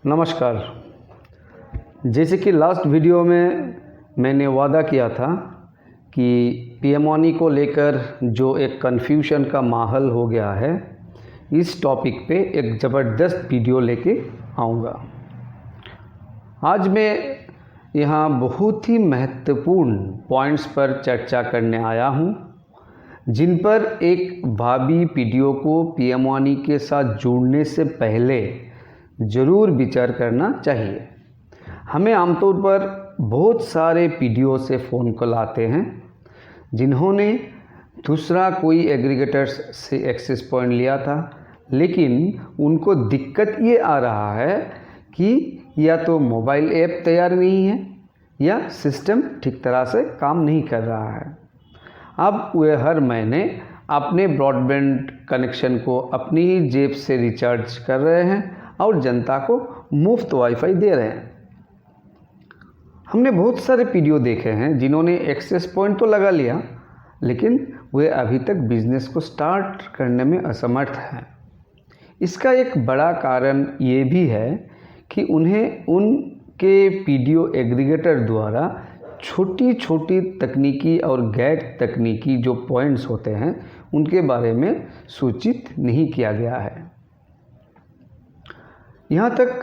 नमस्कार। जैसे कि लास्ट वीडियो में मैंने वादा किया था कि पीएमओनी को लेकर जो एक कन्फ्यूजन का माहौल हो गया है, इस टॉपिक पे एक ज़बरदस्त वीडियो लेके आऊँगा। आज मैं यहाँ बहुत ही महत्वपूर्ण पॉइंट्स पर चर्चा करने आया हूँ, जिन पर एक भावी पीढ़ियों को पीएमओनी के साथ जुड़ने से पहले ज़रूर विचार करना चाहिए। हमें आमतौर पर बहुत सारे पीढ़ियों से फ़ोन कॉल आते हैं जिन्होंने दूसरा कोई एग्रीगेटर्स से एक्सेस पॉइंट लिया था, लेकिन उनको दिक्कत ये आ रहा है कि या तो मोबाइल ऐप तैयार नहीं है या सिस्टम ठीक तरह से काम नहीं कर रहा है। अब वे हर महीने अपने ब्रॉडबैंड कनेक्शन को अपनी ही जेब से रिचार्ज कर रहे हैं और जनता को मुफ्त वाईफाई दे रहे हैं। हमने बहुत सारे वीडियो देखे हैं जिन्होंने एक्सेस पॉइंट तो लगा लिया, लेकिन वे अभी तक बिजनेस को स्टार्ट करने में असमर्थ हैं। इसका एक बड़ा कारण ये भी है कि उन्हें उनके वीडियो एग्रीगेटर द्वारा छोटी छोटी तकनीकी और गैर तकनीकी जो पॉइंट्स होते हैं उनके बारे में सूचित नहीं किया गया है। यहाँ तक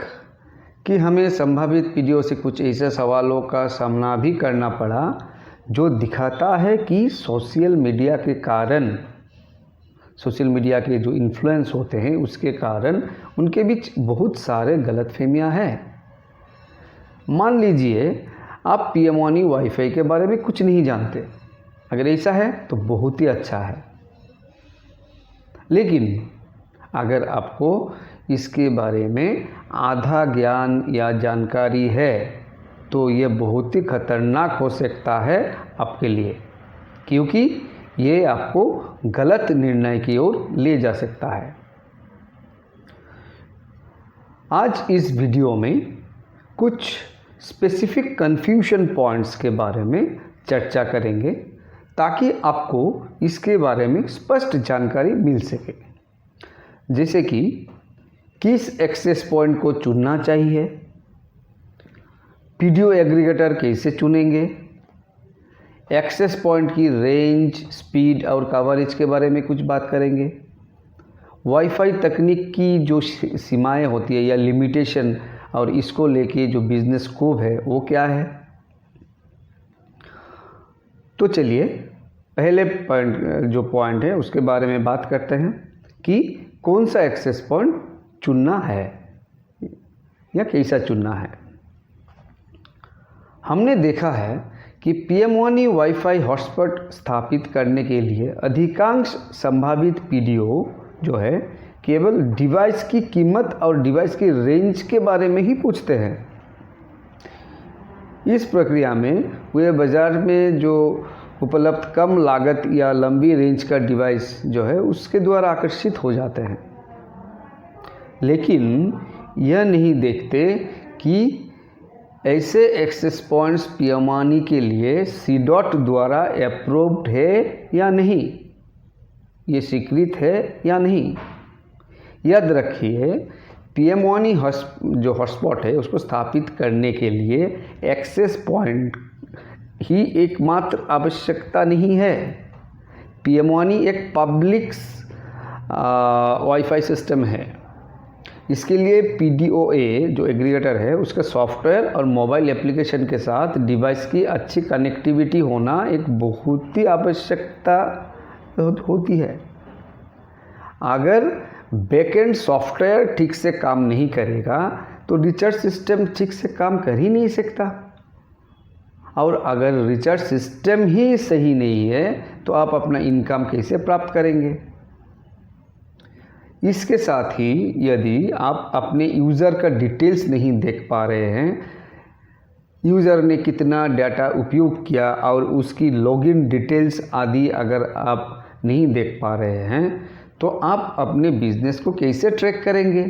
कि हमें संभावित वीडियो से कुछ ऐसे सवालों का सामना भी करना पड़ा जो दिखाता है कि सोशल मीडिया के जो इन्फ्लुएंस होते हैं उसके कारण उनके बीच बहुत सारे गलतफहमियां हैं। मान लीजिए आप पीएमओनी वाईफाई के बारे में कुछ नहीं जानते। अगर ऐसा है तो बहुत ही अच्छा है, लेकिन अगर आपको इसके बारे में आधा ज्ञान या जानकारी है तो ये बहुत ही खतरनाक हो सकता है आपके लिए, क्योंकि ये आपको गलत निर्णय की ओर ले जा सकता है। आज इस वीडियो में कुछ स्पेसिफिक कन्फ्यूजन पॉइंट्स के बारे में चर्चा करेंगे ताकि आपको इसके बारे में स्पष्ट जानकारी मिल सके। जैसे कि किस एक्सेस पॉइंट को चुनना चाहिए, वीडियो एग्रीगेटर कैसे चुनेंगे, एक्सेस पॉइंट की रेंज, स्पीड और कवरेज के बारे में कुछ बात करेंगे, वाईफाई तकनीक की जो सीमाएं होती है या लिमिटेशन और इसको लेके जो बिजनेस स्कोप है वो क्या है। तो चलिए पहले पॉइंट है उसके बारे में बात करते हैं कि कौन सा एक्सेस पॉइंट चुनना है या कैसा चुनना है। हमने देखा है कि पीएमओनी वाईफाई हॉटस्पॉट स्थापित करने के लिए अधिकांश संभावित पीडीओ जो है केवल डिवाइस की कीमत और डिवाइस की रेंज के बारे में ही पूछते हैं। इस प्रक्रिया में वे बाज़ार में जो उपलब्ध कम लागत या लंबी रेंज का डिवाइस जो है उसके द्वारा आकर्षित हो जाते हैं, लेकिन यह नहीं देखते कि ऐसे एक्सेस पॉइंट्स पीएमओनी के लिए सीडॉट द्वारा अप्रूव्ड है या नहीं, ये स्वीकृत है या नहीं। याद रखिए, पीएमओनी जो हॉटस्पॉट है उसको स्थापित करने के लिए एक्सेस पॉइंट ही एकमात्र आवश्यकता नहीं है। पीएमओनी एक पब्लिक वाईफाई सिस्टम है। इसके लिए पीडीओए जो एग्रीगेटर है उसका सॉफ्टवेयर और मोबाइल एप्लीकेशन के साथ डिवाइस की अच्छी कनेक्टिविटी होना एक बहुत ही आवश्यकता होती है। अगर बैकएंड सॉफ्टवेयर ठीक से काम नहीं करेगा तो रिचार्ज सिस्टम ठीक से काम कर ही नहीं सकता, और अगर रिचार्ज सिस्टम ही सही नहीं है तो आप अपना इनकम कैसे प्राप्त करेंगे। इसके साथ ही यदि आप अपने यूज़र का डिटेल्स नहीं देख पा रहे हैं, यूज़र ने कितना डाटा उपयोग किया और उसकी लॉगिन डिटेल्स आदि अगर आप नहीं देख पा रहे हैं तो आप अपने बिजनेस को कैसे ट्रैक करेंगे।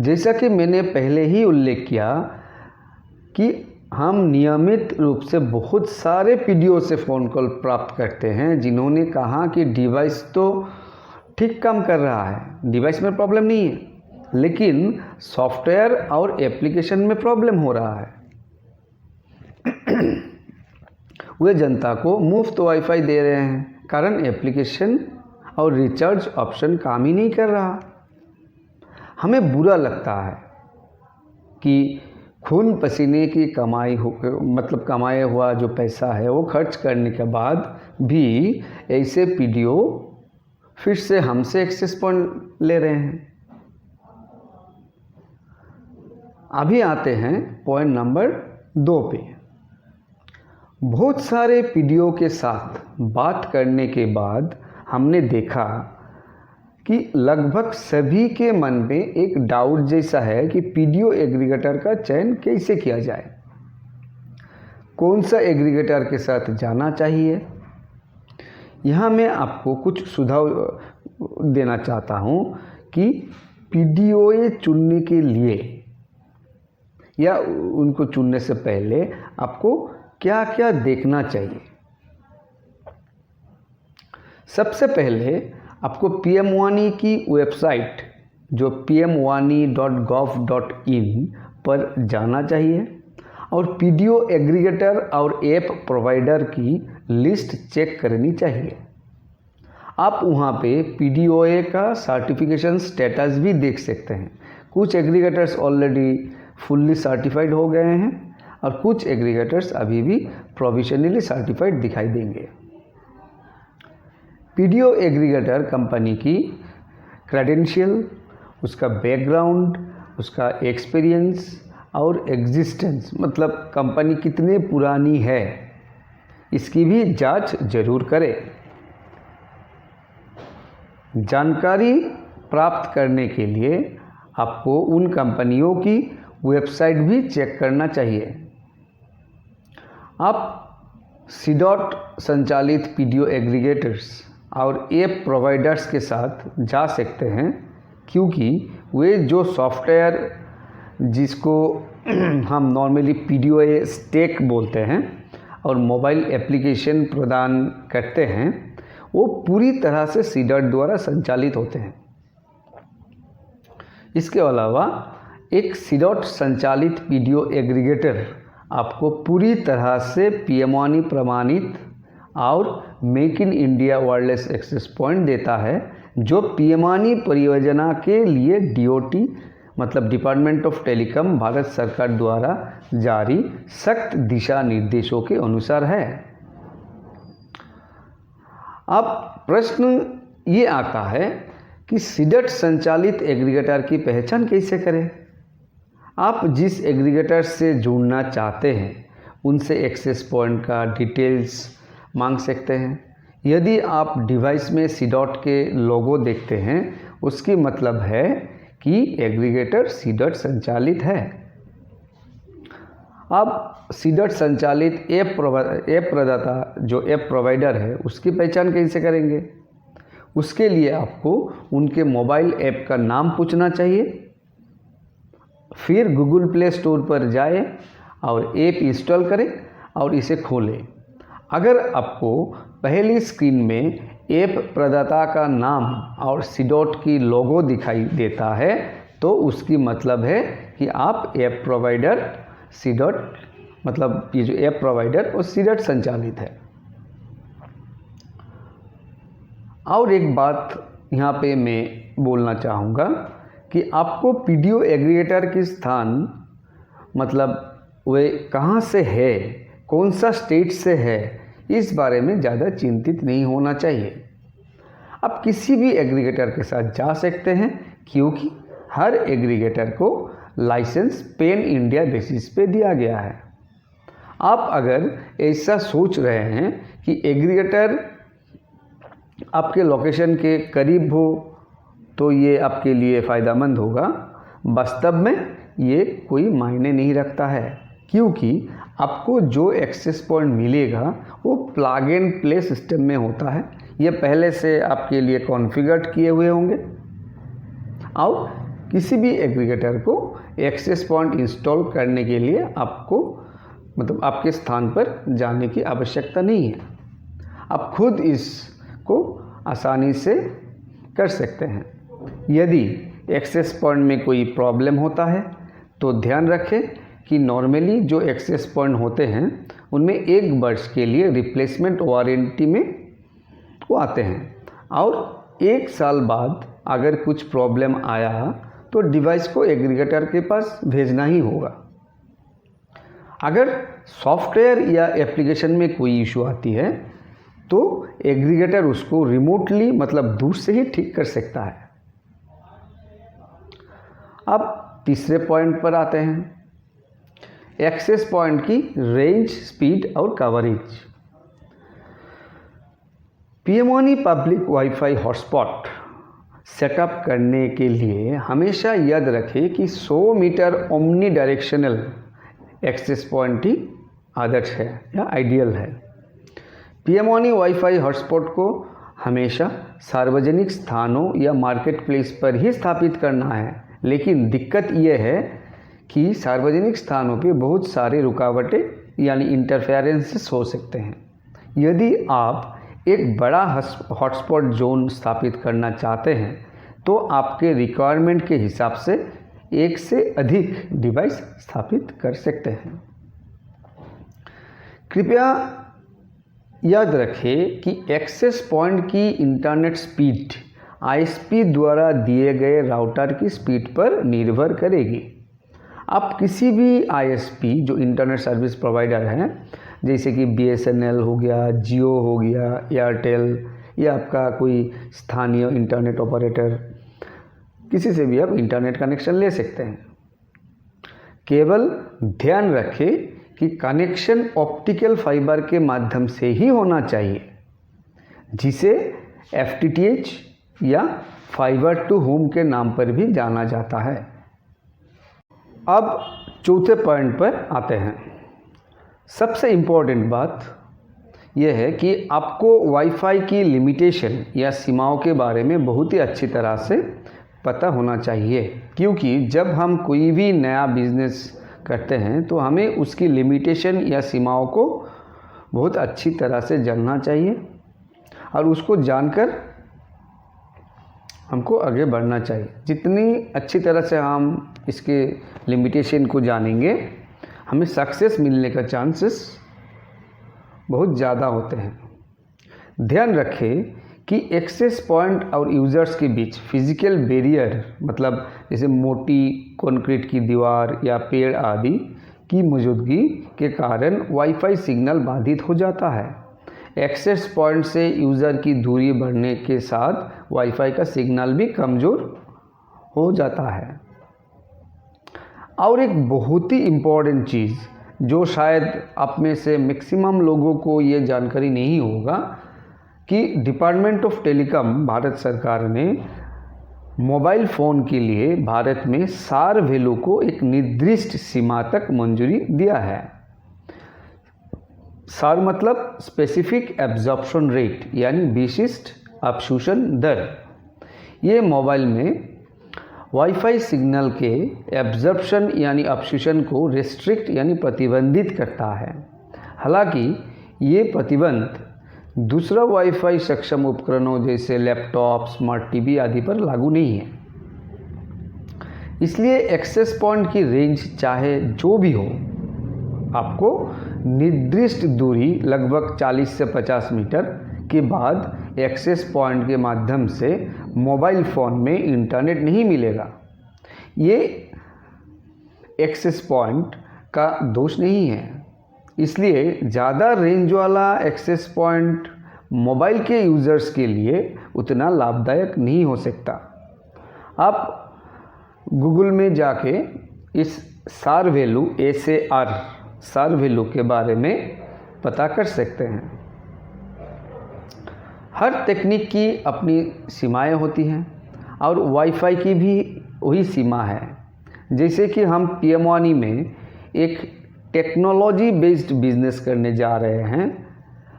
जैसा कि मैंने पहले ही उल्लेख किया कि हम नियमित रूप से बहुत सारे पीडीओ से फ़ोन कॉल प्राप्त करते हैं जिन्होंने कहा कि डिवाइस तो ठीक काम कर रहा है, डिवाइस में प्रॉब्लम नहीं है, लेकिन सॉफ्टवेयर और एप्लीकेशन में प्रॉब्लम हो रहा है। वे जनता को मुफ्त वाईफाई दे रहे हैं, कारण एप्लीकेशन और रिचार्ज ऑप्शन काम ही नहीं कर रहा। हमें बुरा लगता है कि खून पसीने की कमाया हुआ जो पैसा है वो खर्च करने के बाद भी ऐसे पीडीओ फिर से हमसे एक्सेस पॉइंट ले रहे हैं। अभी आते हैं पॉइंट नंबर 2 पे। बहुत सारे पीडीओ के साथ बात करने के बाद हमने देखा कि लगभग सभी के मन में एक डाउट जैसा है कि पीडीओ एग्रीगेटर का चयन कैसे किया जाए, कौन सा एग्रीगेटर के साथ जाना चाहिए। यहाँ मैं आपको कुछ सुझाव देना चाहता हूँ कि पीडीओ चुनने के लिए या उनको चुनने से पहले आपको क्या क्या देखना चाहिए। सबसे पहले आपको पीएम वानी की वेबसाइट जो pmwani.gov.in पर जाना चाहिए और पीडीओ एग्रीगेटर और ऐप प्रोवाइडर की लिस्ट चेक करनी चाहिए। आप वहाँ पे पीडीओए का सर्टिफिकेशन स्टेटस भी देख सकते हैं। कुछ एग्रीगेटर्स ऑलरेडी फुल्ली सर्टिफाइड हो गए हैं और कुछ एग्रीगेटर्स अभी भी प्रोविजनली सर्टिफाइड दिखाई देंगे। पीडीओ एग्रीगेटर कंपनी की क्रेडेंशियल, उसका बैकग्राउंड, उसका एक्सपीरियंस और एग्जिस्टेंस मतलब कंपनी कितने पुरानी है इसकी भी जांच जरूर करें। जानकारी प्राप्त करने के लिए आपको उन कंपनियों की वेबसाइट भी चेक करना चाहिए। आप सीडॉट संचालित पीडीओ एग्रीगेटर्स और ऐप प्रोवाइडर्स के साथ जा सकते हैं, क्योंकि वे जो सॉफ्टवेयर जिसको हम नॉर्मली पीडीओए स्टैक बोलते हैं और मोबाइल एप्लीकेशन प्रदान करते हैं, वो पूरी तरह से सीडॉट द्वारा संचालित होते हैं। इसके अलावा एक सीडॉट संचालित पीडीओ एग्रीगेटर आपको पूरी तरह से पीएमवानी प्रमाणित और make in India wireless access point देता है, जो पीएमवानी परियोजना के लिए डीओटी मतलब डिपार्टमेंट ऑफ टेलीकॉम भारत सरकार द्वारा जारी सख्त दिशा निर्देशों के अनुसार है। अब प्रश्न ये आता है कि सीडॉट संचालित एग्रीगेटर की पहचान कैसे करें। आप जिस एग्रीगेटर से जुड़ना चाहते हैं उनसे एक्सेस पॉइंट का डिटेल्स मांग सकते हैं। यदि आप डिवाइस में सीडॉट के लोगो देखते हैं, उसकी मतलब है कि एग्रीगेटर सीडॉट संचालित है। अब सीडॉट संचालित ऐप प्रदाता जो ऐप प्रोवाइडर है उसकी पहचान कैसे करेंगे। उसके लिए आपको उनके मोबाइल ऐप का नाम पूछना चाहिए, फिर गूगल प्ले स्टोर पर जाएं और ऐप इंस्टॉल करें और इसे खोलें। अगर आपको पहली स्क्रीन में ऐप प्रदाता का नाम और सीडॉट की लोगो दिखाई देता है तो उसकी मतलब है कि आप ऐप प्रोवाइडर सीडॉट मतलब ये जो ऐप प्रोवाइडर वो सीडॉट संचालित है। और एक बात यहाँ पे मैं बोलना चाहूँगा कि आपको पीडीओ एग्रीगेटर की स्थान मतलब वे कहाँ से है, कौन सा स्टेट से है, इस बारे में ज़्यादा चिंतित नहीं होना चाहिए। आप किसी भी एग्रीगेटर के साथ जा सकते हैं, क्योंकि हर एग्रीगेटर को लाइसेंस पैन इंडिया बेसिस पे दिया गया है। आप अगर ऐसा सोच रहे हैं कि एग्रीगेटर आपके लोकेशन के करीब हो तो ये आपके लिए फ़ायदेमंद होगा, वास्तव में ये कोई मायने नहीं रखता है, क्योंकि आपको जो एक्सेस पॉइंट मिलेगा वो प्लग एंड प्ले सिस्टम में होता है। ये पहले से आपके लिए कॉन्फ़िगर किए हुए होंगे और किसी भी एग्रीगेटर को एक्सेस पॉइंट इंस्टॉल करने के लिए आपको मतलब आपके स्थान पर जाने की आवश्यकता नहीं है। आप खुद इसको आसानी से कर सकते हैं। यदि एक्सेस पॉइंट में कोई प्रॉब्लम होता है तो ध्यान रखें कि नॉर्मली जो एक्सेस पॉइंट होते हैं उनमें 1 वर्ष के लिए रिप्लेसमेंट वारंटी में वो आते हैं, और 1 साल बाद अगर कुछ प्रॉब्लम आया तो डिवाइस को एग्रीगेटर के पास भेजना ही होगा। अगर सॉफ्टवेयर या एप्लीकेशन में कोई इशू आती है तो एग्रीगेटर उसको रिमोटली मतलब दूर से ही ठीक कर सकता है। अब तीसरे पॉइंट पर आते हैं, एक्सेस पॉइंट की रेंज, स्पीड और कवरेज। पीएमओनी पब्लिक वाईफाई हॉटस्पॉट सेटअप करने के लिए हमेशा याद रखें कि 100 metre omnidirectional access point ही आदर्श है या आइडियल है। पीएमओनी वाईफाई हॉटस्पॉट को हमेशा सार्वजनिक स्थानों या मार्केट प्लेस पर ही स्थापित करना है, लेकिन दिक्कत यह है कि सार्वजनिक स्थानों पे बहुत सारे रुकावटें यानी इंटरफेरेंसेस हो सकते हैं। यदि आप एक बड़ा हॉटस्पॉट जोन स्थापित करना चाहते हैं तो आपके रिक्वायरमेंट के हिसाब से 1 से अधिक डिवाइस स्थापित कर सकते हैं। कृपया याद रखें कि एक्सेस पॉइंट की इंटरनेट स्पीड आईएसपी द्वारा दिए गए राउटर की स्पीड पर निर्भर करेगी। आप किसी भी आईएसपी जो इंटरनेट सर्विस प्रोवाइडर हैं, जैसे कि बीएसएनएल हो गया, जियो हो गया, एयरटेल या आपका कोई स्थानीय इंटरनेट ऑपरेटर, किसी से भी आप इंटरनेट कनेक्शन ले सकते हैं। केवल ध्यान रखें कि कनेक्शन ऑप्टिकल फाइबर के माध्यम से ही होना चाहिए, जिसे एफटीटीएच या फाइबर टू होम के नाम पर भी जाना जाता है। अब चौथे पॉइंट पर आते हैं। सबसे इम्पोर्टेंट बात यह है कि आपको वाईफाई की लिमिटेशन या सीमाओं के बारे में बहुत ही अच्छी तरह से पता होना चाहिए, क्योंकि जब हम कोई भी नया बिजनेस करते हैं तो हमें उसकी लिमिटेशन या सीमाओं को बहुत अच्छी तरह से जानना चाहिए और उसको जानकर हमको आगे बढ़ना चाहिए। जितनी अच्छी तरह से हम इसके लिमिटेशन को जानेंगे, हमें सक्सेस मिलने का चांसेस बहुत ज़्यादा होते हैं। ध्यान रखें कि एक्सेस पॉइंट और यूज़र्स के बीच फिजिकल बैरियर मतलब जैसे मोटी कंक्रीट की दीवार या पेड़ आदि की मौजूदगी के कारण वाईफाई सिग्नल बाधित हो जाता है। एक्सेस पॉइंट से यूज़र की दूरी बढ़ने के साथ वाईफाई का सिग्नल भी कमज़ोर हो जाता है। और एक बहुत ही इम्पॉर्टेंट चीज़ जो शायद आप में से मैक्सिमम लोगों को ये जानकारी नहीं होगा कि डिपार्टमेंट ऑफ टेलीकॉम भारत सरकार ने मोबाइल फ़ोन के लिए भारत में सार वैल्यू को एक निर्दिष्ट सीमा तक मंजूरी दिया है। सार मतलब स्पेसिफिक एब्जॉर्प्शन रेट यानी विशिष्ट अवशोषण दर। ये मोबाइल में वाईफाई सिग्नल के एब्जॉर्प्शन यानी अवशोषण को रेस्ट्रिक्ट यानी प्रतिबंधित करता है। हालांकि ये प्रतिबंध दूसरा वाईफाई सक्षम उपकरणों जैसे लैपटॉप, स्मार्ट टीवी आदि पर लागू नहीं है। इसलिए एक्सेस पॉइंट की रेंज चाहे जो भी हो, आपको निर्दिष्ट दूरी लगभग 40 से 50 मीटर के बाद एक्सेस पॉइंट के माध्यम से मोबाइल फ़ोन में इंटरनेट नहीं मिलेगा। ये एक्सेस पॉइंट का दोष नहीं है। इसलिए ज़्यादा रेंज वाला एक्सेस पॉइंट मोबाइल के यूज़र्स के लिए उतना लाभदायक नहीं हो सकता। आप गूगल में जाके इस सार वैल्यू SAR सार वैल्यू के बारे में पता कर सकते हैं। हर तकनीक की अपनी सीमाएं होती हैं और वाईफाई की भी वही सीमा है। जैसे कि हम पीएमओनी में एक टेक्नोलॉजी बेस्ड बिजनेस करने जा रहे हैं,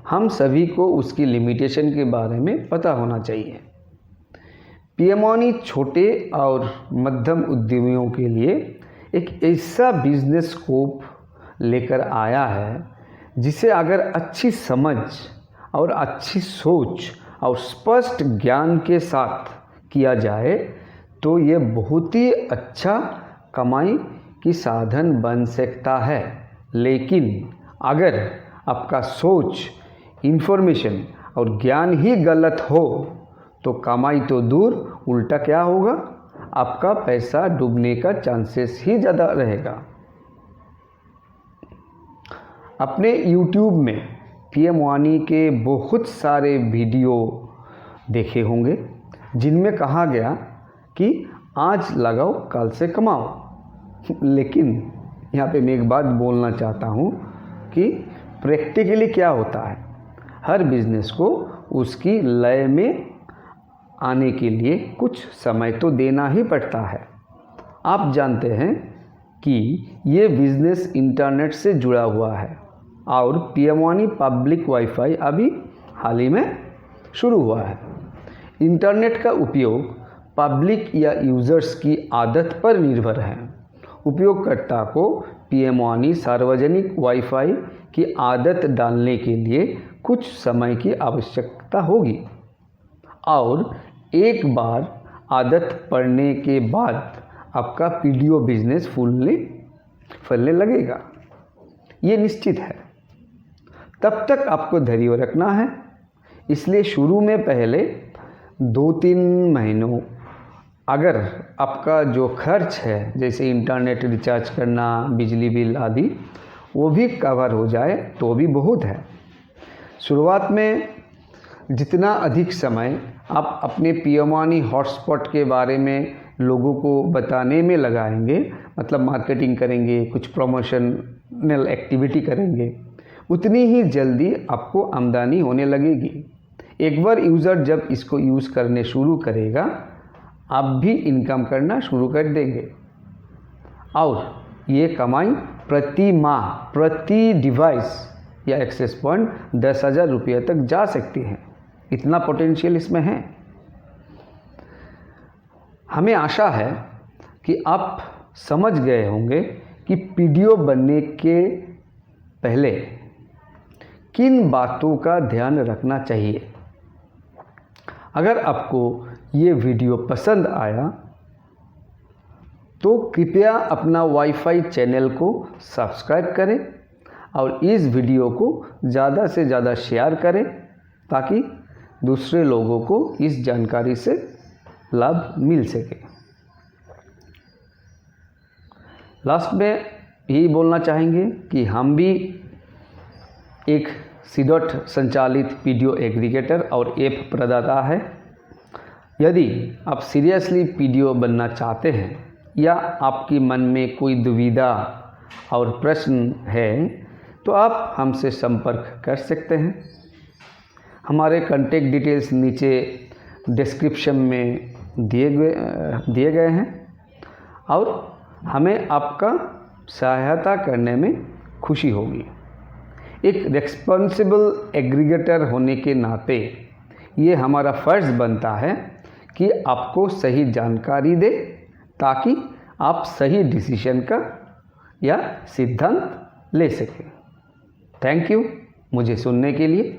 हम सभी को उसकी लिमिटेशन के बारे में पता होना चाहिए। पीएमओनी छोटे और मध्यम उद्यमियों के लिए एक ऐसा बिजनेस स्कोप लेकर आया है जिसे अगर अच्छी समझ और अच्छी सोच और स्पष्ट ज्ञान के साथ किया जाए तो ये बहुत ही अच्छा कमाई की साधन बन सकता है। लेकिन अगर आपका सोच, इन्फॉर्मेशन और ज्ञान ही गलत हो तो कमाई तो दूर, उल्टा क्या होगा, आपका पैसा डूबने का चांसेस ही ज़्यादा रहेगा। अपने YouTube में PM वानी के बहुत सारे वीडियो देखे होंगे जिनमें कहा गया कि आज लगाओ कल से कमाओ। लेकिन यहाँ पे मैं एक बात बोलना चाहता हूँ कि प्रैक्टिकली क्या होता है, हर बिज़नेस को उसकी लय में आने के लिए कुछ समय तो देना ही पड़ता है। आप जानते हैं कि ये बिज़नेस इंटरनेट से जुड़ा हुआ है और PM वानी पब्लिक वाईफाई अभी हाल ही में शुरू हुआ है। इंटरनेट का उपयोग पब्लिक या यूज़र्स की आदत पर निर्भर है। उपयोगकर्ता को PM वानी सार्वजनिक वाईफाई की आदत डालने के लिए कुछ समय की आवश्यकता होगी और एक बार आदत पड़ने के बाद आपका PDO बिजनेस फलने लगेगा, ये निश्चित है। तब तक आपको धैर्य रखना है। इसलिए शुरू में पहले 2-3 महीनों अगर आपका जो खर्च है, जैसे इंटरनेट रिचार्ज करना, बिजली बिल आदि, वो भी कवर हो जाए तो भी बहुत है। शुरुआत में जितना अधिक समय आप अपने PM वानी हॉटस्पॉट के बारे में लोगों को बताने में लगाएंगे, मतलब मार्केटिंग करेंगे, कुछ प्रमोशनल एक्टिविटी करेंगे, उतनी ही जल्दी आपको आमदनी होने लगेगी। एक बार यूज़र जब इसको यूज़ करने शुरू करेगा, आप भी इनकम करना शुरू कर देंगे और ये कमाई प्रति माह, प्रति डिवाइस या एक्सेस पॉइंट 10,000 रुपये तक जा सकती है। इतना पोटेंशियल इसमें है। हमें आशा है कि आप समझ गए होंगे कि PDO बनने के पहले किन बातों का ध्यान रखना चाहिए। अगर आपको ये वीडियो पसंद आया तो कृपया अपना वाईफाई चैनल को सब्सक्राइब करें और इस वीडियो को ज़्यादा से ज़्यादा शेयर करें ताकि दूसरे लोगों को इस जानकारी से लाभ मिल सके। लास्ट में यही बोलना चाहेंगे कि हम भी एक CDOT संचालित PDO एग्रीगेटर और ऐप प्रदाता है। यदि आप सीरियसली PDO बनना चाहते हैं या आपकी मन में कोई दुविधा और प्रश्न है तो आप हमसे संपर्क कर सकते हैं। हमारे कॉन्टैक्ट डिटेल्स नीचे डिस्क्रिप्शन में दिए गए हैं और हमें आपका सहायता करने में खुशी होगी। एक रिस्पॉन्सिबल एग्रीगेटर होने के नाते ये हमारा फ़र्ज़ बनता है कि आपको सही जानकारी दे ताकि आप सही डिसीजन का या सिद्धांत ले सकें। थैंक यू मुझे सुनने के लिए।